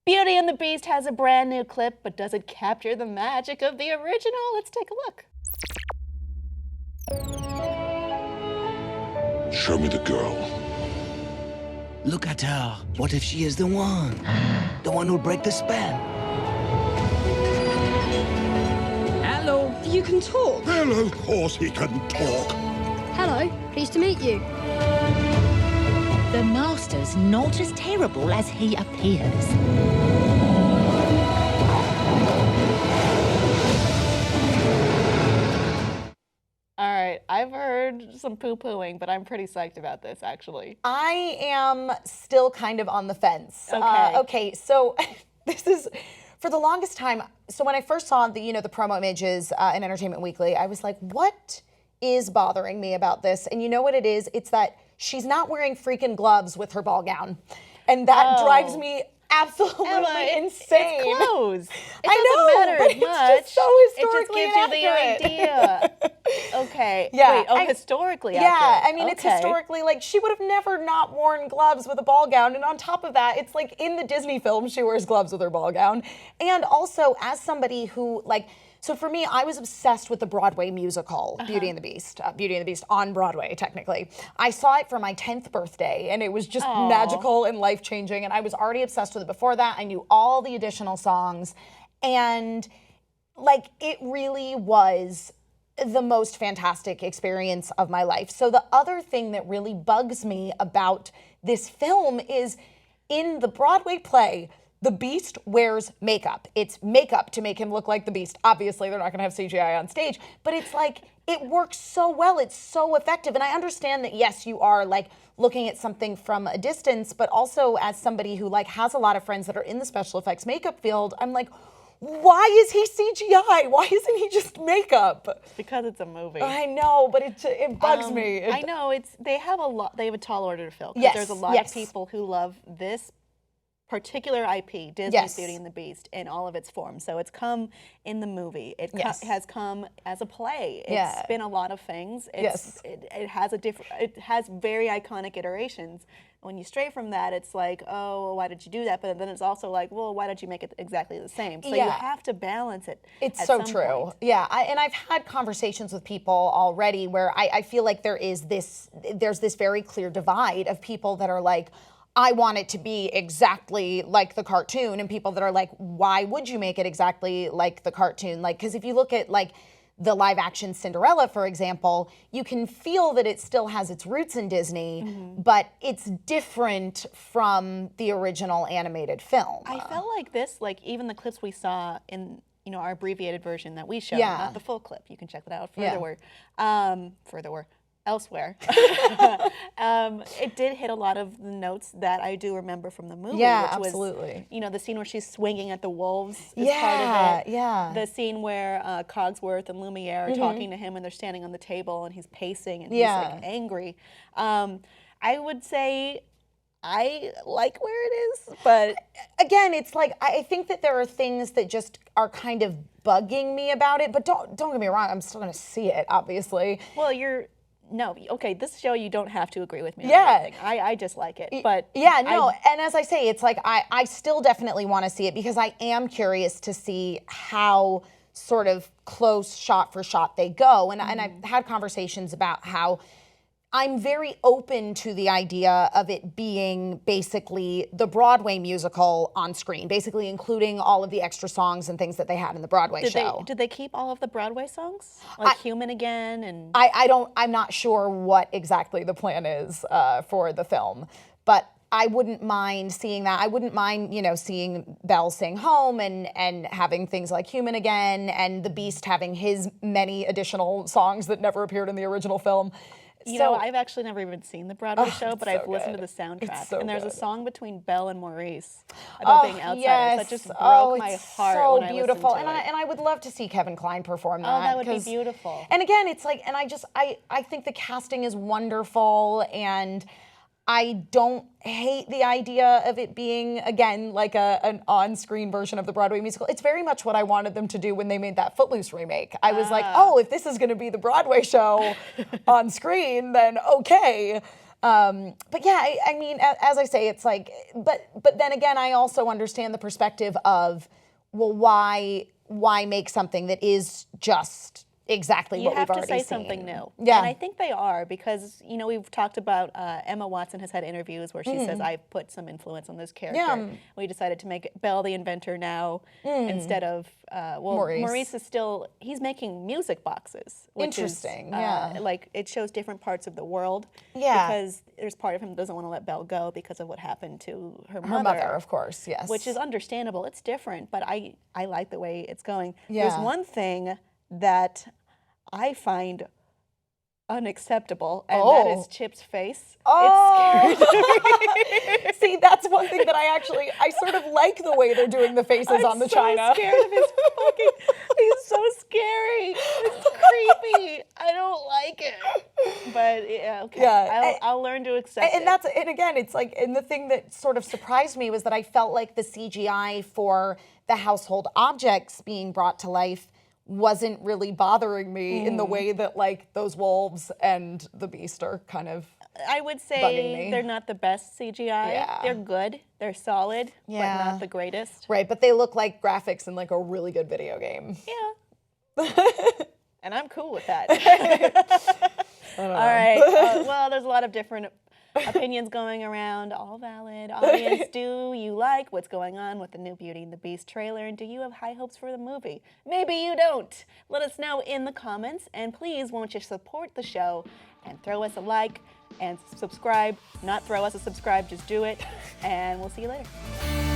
Beauty and the Beast has a brand new clip, but does it capture the magic of the original? Let's take a look. Show me the girl. Look at her. What if she is the one? The one who'll break the spell? Hello. You can talk. Well, of course he can talk. Hello, pleased to meet you. The Master's not as terrible as he appears. All right, I've heard some poo-pooing, but I'm pretty psyched about this, actually. I am still kind of on the fence. Okay. Okay, so this is, for the longest time, so when I first saw the promo images in Entertainment Weekly, I was like, what is bothering me about this? And you know what it is? It's that she's not wearing freaking gloves with her ball gown. And that drives me absolutely insane. It's clothes. It I doesn't know, matter but much. it's just so historically It just gives you the inaccurate. idea. Okay. Yeah, Wait, historically Yeah, accurate. I mean, it's historically, like, she would have never not worn gloves with a ball gown. And on top of that, it's like in the Disney film, she wears gloves with her ball gown. And also, as somebody who, like, so for me, I was obsessed with the Broadway musical, Beauty and the Beast. Beauty and the Beast on Broadway, technically. I saw it for my 10th birthday, and it was just magical and life-changing. And I was already obsessed with it before that. I knew all the additional songs. And, like, it really was the most fantastic experience of my life. So the other thing that really bugs me about this film is in the Broadway play, the Beast wears makeup. It's makeup to make him look like the Beast. Obviously, they're not gonna have CGI on stage, but it's like, it works so well, it's so effective. And I understand that, yes, you are like looking at something from a distance, but also as somebody who like has a lot of friends that are in the special effects makeup field, I'm like, why is he CGI? Why isn't he just makeup? Because it's a movie. I know, but it bugs me. I know, they have a tall order to fill. 'Cause Yes, there's a lot of people who love this particular IP, Disney's Beauty and the Beast, in all of its forms. So it's come in the movie. It has come as a play. It's been a lot of things. It has very iconic iterations. When you stray from that, it's like, oh, well, why did you do that? But then it's also like, well, why did you make it exactly the same? So you have to balance it. It's so true. Point. Yeah, and I've had conversations with people already where I feel like there's this very clear divide of people that are like, I want it to be exactly like the cartoon, and people that are like, why would you make it exactly like the cartoon? Like, because if you look at like the live action Cinderella, for example, you can feel that it still has its roots in Disney, but it's different from the original animated film. I felt like this, like even the clips we saw in our abbreviated version that we showed, not the full clip. You can check that out elsewhere. It did hit a lot of the notes that I do remember from the movie. Yeah, which absolutely. Was, the scene where she's swinging at the wolves is part of it. Yeah. The scene where Cogsworth and Lumiere are talking to him and they're standing on the table and he's pacing and he's like angry. I would say I like where it is, but again, it's like I think that there are things that just are kind of bugging me about it. But don't get me wrong, I'm still gonna see it, obviously. Well, this show you don't have to agree with me on everything. I just like it, but and as I say, it's like I still definitely want to see it because I am curious to see how sort of close shot for shot they go, and I've had conversations about how I'm very open to the idea of it being basically the Broadway musical on screen, basically including all of the extra songs and things that they had in the Broadway show. Did they keep all of the Broadway songs? Like Human Again? And I'm not sure what exactly the plan is for the film, but I wouldn't mind seeing that. I wouldn't mind, seeing Belle sing Home and having things like Human Again and the Beast having his many additional songs that never appeared in the original film. I've actually never even seen the Broadway show, but I've listened to the soundtrack. And there's a song between Belle and Maurice about being outsiders that just broke my heart when I listened to it. And I would love to see Kevin Kline perform that. Oh, that would be beautiful. And again, it's like, and I think the casting is wonderful, and I don't hate the idea of it being, again, like an on-screen version of the Broadway musical. It's very much what I wanted them to do when they made that Footloose remake. I was like, oh, if this is going to be the Broadway show on screen, then okay. But yeah, I mean, as I say, it's like, but then again, I also understand the perspective of, well, why make something that is just exactly what we've already seen? You have to say something new. Yeah. And I think they are, because, we've talked about Emma Watson has had interviews where she says, I've put some influence on this character. Yeah. We decided to make Belle the inventor now instead of, Maurice is still, he's making music boxes. Which Interesting, is, like, it shows different parts of the world. Yeah. Because there's part of him that doesn't want to let Belle go because of what happened to her mother. Her mother, of course, yes. Which is understandable. It's different, but I like the way it's going. Yeah. There's one thing that I find unacceptable, and that is Chip's face. Oh. It's scary. See, that's one thing that I sort of like the way they're doing the faces on the china. I'm so scared of his fucking, he's so scary. It's creepy. I don't like it. But yeah, okay. Yeah. I'll learn to accept it. And again, it's like, and the thing that sort of surprised me was that I felt like the CGI for the household objects being brought to life wasn't really bothering me in the way that, like, those wolves and the beast are kind of I would say they're not the best CGI. Yeah. They're good. They're solid, but not the greatest. Right, but they look like graphics in, like, a really good video game. Yeah. And I'm cool with that. All right. Well, there's a lot of different opinions going around, all valid. Audience, do you like what's going on with the new Beauty and the Beast trailer? And do you have high hopes for the movie? Maybe you don't. Let us know in the comments. And please, won't you support the show and throw us a like and subscribe. Not throw us a subscribe, just do it. And we'll see you later.